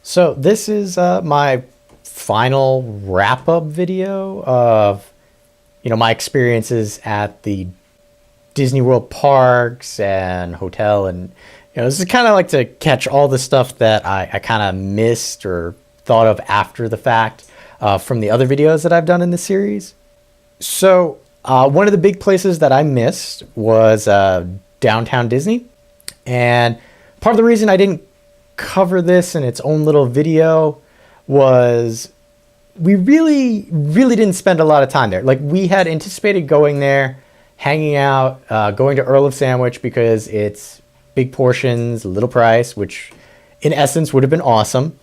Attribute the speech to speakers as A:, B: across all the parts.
A: So this is my final wrap-up video of my experiences at the Disney World parks and hotel, and this is kind of like to catch all the stuff that I kind of missed or thought of after the fact from the other videos that I've done in the series. So one of the big places that I missed was downtown Disney, and part of the reason I didn't cover this in its own little video was we really didn't spend a lot of time there. Like, we had anticipated going there, hanging out, going to Earl of Sandwich because it's big portions, little price, which in essence would have been awesome.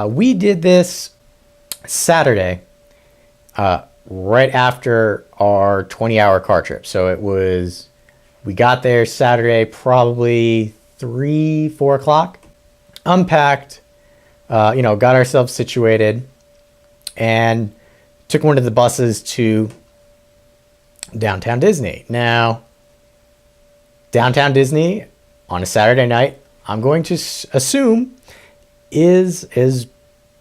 A: We did this Saturday, right after our 20-hour car trip. So we got there Saturday, probably 3-4 o'clock, unpacked, got ourselves situated, and took one of the buses to downtown Disney. Now, downtown Disney on a Saturday night, I'm going to assume is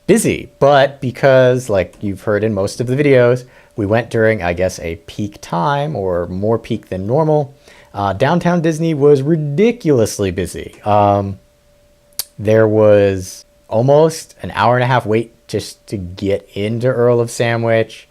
A: busy, but because, like you've heard in most of the videos, we went during, I guess, a peak time, or more peak than normal. Downtown Disney was ridiculously busy. There was almost an hour and a half wait just to get into Earl of Sandwich.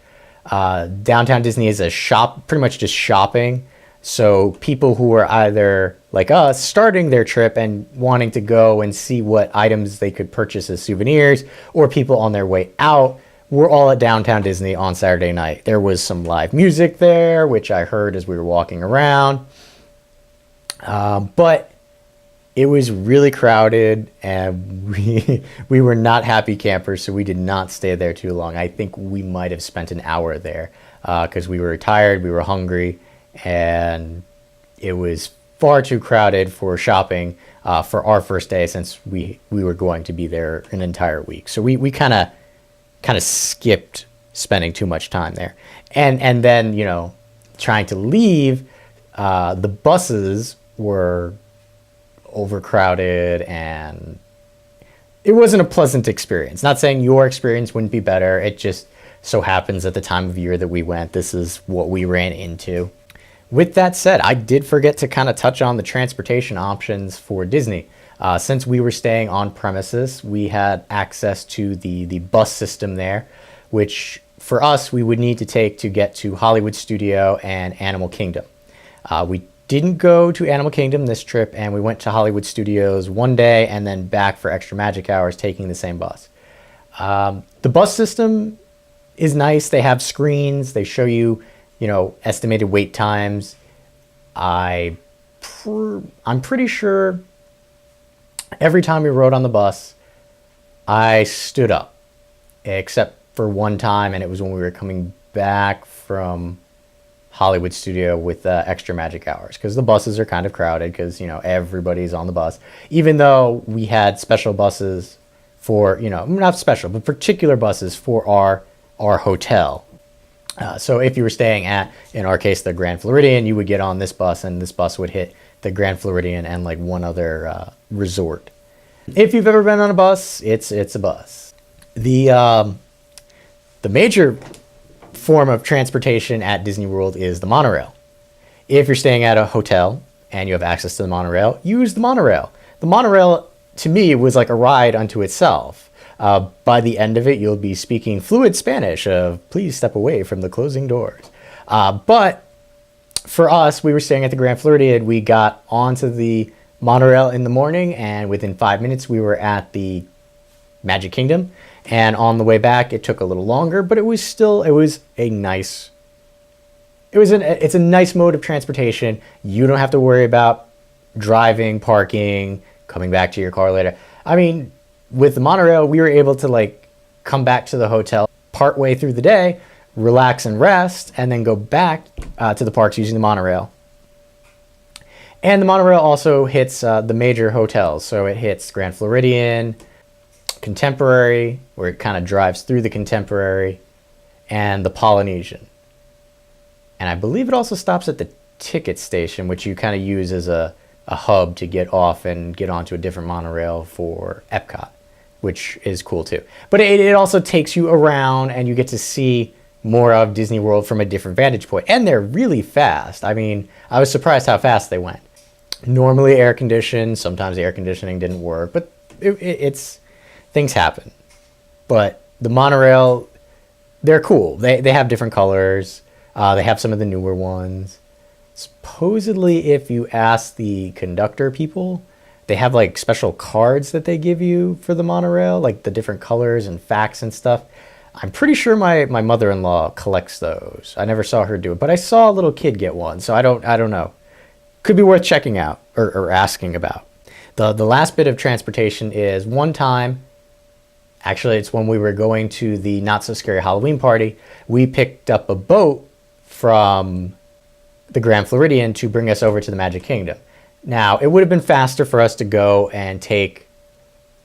A: Downtown Disney is pretty much just shopping. So people who are either like us starting their trip and wanting to go and see what items they could purchase as souvenirs, or people on their way out, were all at downtown Disney on Saturday night. There was some live music there, which I heard as we were walking around. But it was really crowded, and we were not happy campers, so we did not stay there too long. I think we might have spent an hour there because we were tired, we were hungry, and it was far too crowded for shopping for our first day, since we were going to be there an entire week. So we kind of skipped spending too much time there. And then, trying to leave, the buses were overcrowded, and it wasn't a pleasant experience. Not saying your experience wouldn't be better. It just so happens at the time of year that we went, this is what we ran into. With that said, I did forget to kind of touch on the transportation options for Disney. Since we were staying on premises, we had access to the bus system there, which for us we would need to take to get to Hollywood Studio and Animal Kingdom. We didn't go to Animal Kingdom this trip, and we went to Hollywood Studios one day and then back for extra magic hours taking the same bus. The bus system is nice. They have screens. They show you, estimated wait times. I'm pretty sure every time we rode on the bus, I stood up, except for one time, and it was when we were coming back from Hollywood Studio with extra magic hours, because the buses are kind of crowded because everybody's on the bus, even though we had special buses for not special but particular buses for our hotel. So if you were staying at, in our case, the Grand Floridian, you would get on this bus, and this bus would hit the Grand Floridian and like one other resort. If you've ever been on a bus, it's a bus. The major form of transportation at Disney World is the monorail. If you're staying at a hotel and you have access to the monorail, use the monorail. The monorail, to me, was like a ride unto itself. By the end of it, you'll be speaking fluent Spanish of please step away from the closing doors. But for us, we were staying at the Grand Floridian. We got onto the monorail in the morning, and within 5 minutes we were at the Magic Kingdom. And on the way back, it took a little longer, but it's a nice mode of transportation. You don't have to worry about driving, parking, coming back to your car later. I mean, with the monorail, we were able to come back to the hotel partway through the day, relax and rest, and then go back to the parks using the monorail. And the monorail also hits the major hotels. So it hits Grand Floridian, Contemporary, where it kind of drives through the Contemporary, and the Polynesian. And I believe it also stops at the ticket station, which you kind of use as a hub to get off and get onto a different monorail for Epcot, which is cool too. But it also takes you around and you get to see more of Disney World from a different vantage point. And they're really fast. I mean, I was surprised how fast they went. Normally air conditioned, sometimes the air conditioning didn't work, but it's things happen. But the monorail, they're cool. They have different colors. They have some of the newer ones. Supposedly, if you ask the conductor people, they have like special cards that they give you for the monorail, like the different colors and facts and stuff. I'm pretty sure my mother-in-law collects those. I never saw her do it, but I saw a little kid get one, so I don't know. Could be worth checking out or asking about. The last bit of transportation is one time, actually it's when we were going to the Not So Scary Halloween party, we picked up a boat from the Grand Floridian to bring us over to the Magic Kingdom. Now, it would have been faster for us to go and take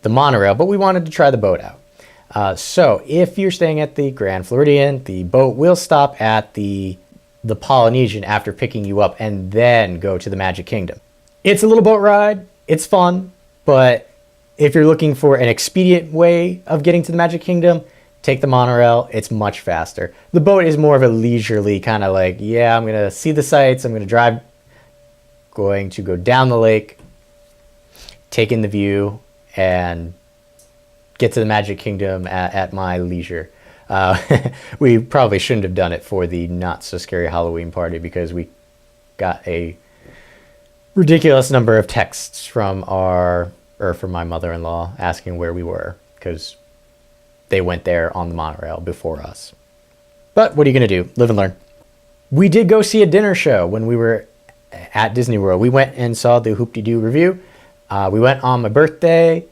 A: the monorail, but we wanted to try the boat out. So if you're staying at the Grand Floridian, the boat will stop at the Polynesian after picking you up and then go to the Magic Kingdom. It's a little boat ride. It's fun, but if you're looking for an expedient way of getting to the Magic Kingdom, take the monorail. It's much faster. The boat is more of a leisurely kind of like, yeah, I'm going to see the sights. I'm going to drive, going to go down the lake, take in the view, and get to the Magic Kingdom at my leisure. We probably shouldn't have done it for the Not So Scary Halloween party because we got a ridiculous number of texts from my mother-in-law asking where we were because they went there on the monorail before us. But what are you going to do? Live and learn. We did go see a dinner show when we were at Disney World. We went and saw the Hoop-Dee-Doo Revue. We went on my birthday.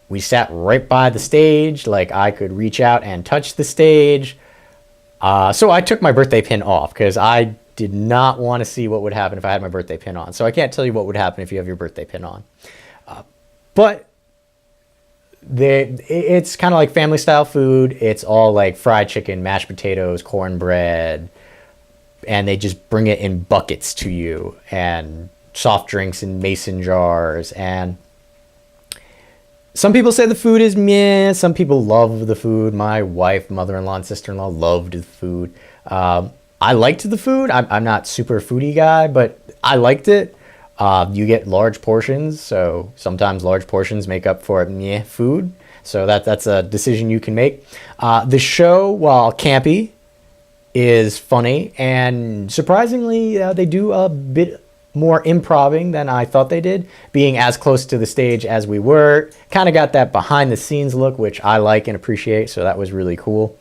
A: We sat right by the stage, like I could reach out and touch the stage. So I took my birthday pin off because I did not want to see what would happen if I had my birthday pin on. So I can't tell you what would happen if you have your birthday pin on. But it's kind of like family style food. It's all like fried chicken, mashed potatoes, cornbread, and they just bring it in buckets to you, and soft drinks in mason jars. And some people say the food is meh. Some people love the food. My wife, mother-in-law, and sister-in-law loved the food. I liked the food. I'm not super foodie guy, but I liked it. You get large portions, so sometimes large portions make up for meh food. So that's a decision you can make. The show, while campy, is funny, and surprisingly, they do a bit more improvising than I thought they did. Being as close to the stage as we were, kind of got that behind the scenes look, which I like and appreciate, so that was really cool.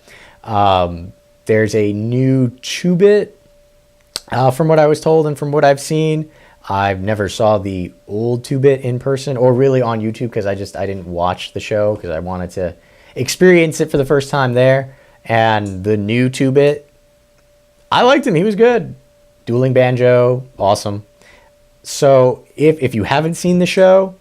A: There's a new 2-Bit, from what I was told and from what I've seen. I've never saw the old 2-Bit in person or really on YouTube because I didn't watch the show because I wanted to experience it for the first time there. And the new 2-Bit, I liked him. He was good. Dueling Banjo, awesome. So if you haven't seen the show,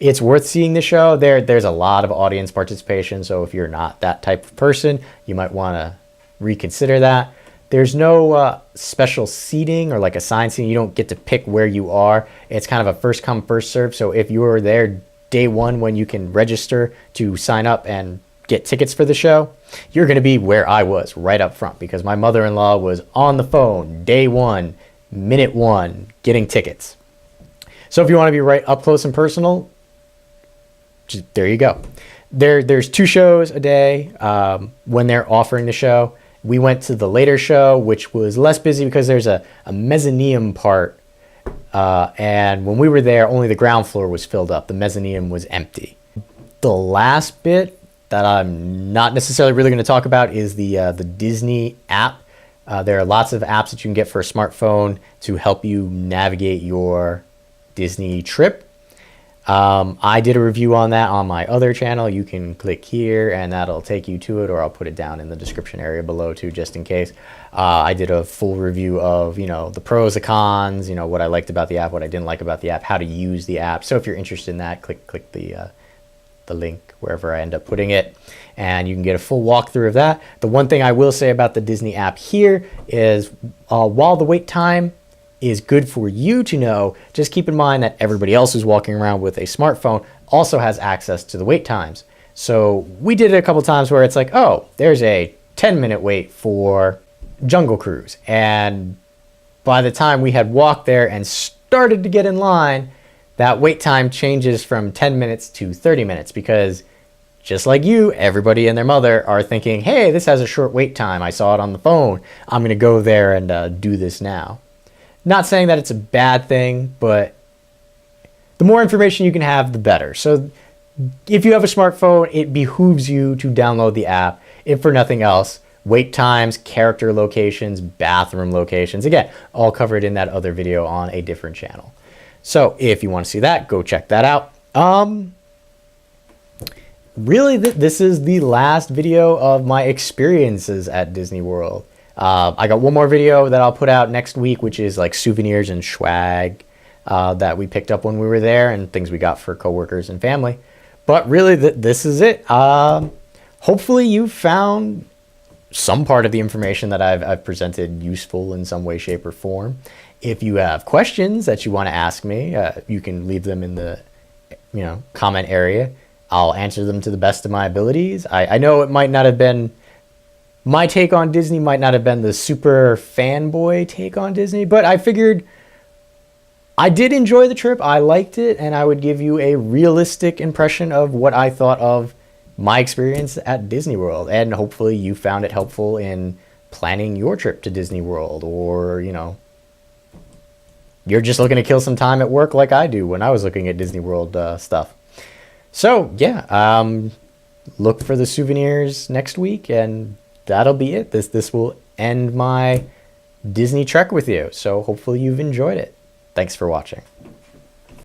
A: it's worth seeing the show. There's a lot of audience participation, so if you're not that type of person, you might want to reconsider that. There's no special seating or like assigned seating. You don't get to pick where you are. It's kind of a first come, first serve. So if you were there day one when you can register to sign up and get tickets for the show, you're going to be where I was, right up front, because my mother-in-law was on the phone day one, minute one, getting tickets. So if you want to be right up close and personal, there you go. There's 2 shows a day when they're offering the show. We went to the later show, which was less busy because there's a mezzanine part. And when we were there, only the ground floor was filled up. The mezzanine was empty. The last bit that I'm not necessarily really going to talk about is the Disney app. There are lots of apps that you can get for a smartphone to help you navigate your Disney trip. I did a review on that on my other channel. You can click here and that'll take you to it, or I'll put it down in the description area below too, just in case. I did a full review of, the pros, the cons, what I liked about the app, what I didn't like about the app, how to use the app. So if you're interested in that, click the link wherever I end up putting it, and you can get a full walkthrough of that. The one thing I will say about the Disney app here is while the wait time is good for you to know, just keep in mind that everybody else who's walking around with a smartphone also has access to the wait times. So we did it a couple times where it's like, oh, there's a 10-minute wait for Jungle Cruise. And by the time we had walked there and started to get in line, that wait time changes from 10 minutes to 30 minutes because just like you, everybody and their mother are thinking, hey, this has a short wait time. I saw it on the phone. I'm going to go there and do this now. Not saying that it's a bad thing, but the more information you can have, the better. So if you have a smartphone, it behooves you to download the app. If for nothing else, wait times, character locations, bathroom locations, again, all covered in that other video on a different channel. So if you want to see that, go check that out. Really, this is the last video of my experiences at Disney World. I got one more video that I'll put out next week, which is like souvenirs and swag that we picked up when we were there and things we got for coworkers and family. But really, this is it. Hopefully you found some part of the information that I've presented useful in some way, shape, or form. If you have questions that you want to ask me, you can leave them in the comment area. I'll answer them to the best of my abilities. I know it might not have been, my take on Disney might not have been the super fanboy take on Disney, but I figured I did enjoy the trip. I liked it, and I would give you a realistic impression of what I thought of my experience at Disney World, and hopefully you found it helpful in planning your trip to Disney World, or you're just looking to kill some time at work like I do when I was looking at Disney World stuff. So yeah, look for the souvenirs next week, and that'll be it. This will end my Disney trek with you. So hopefully you've enjoyed it. Thanks for watching.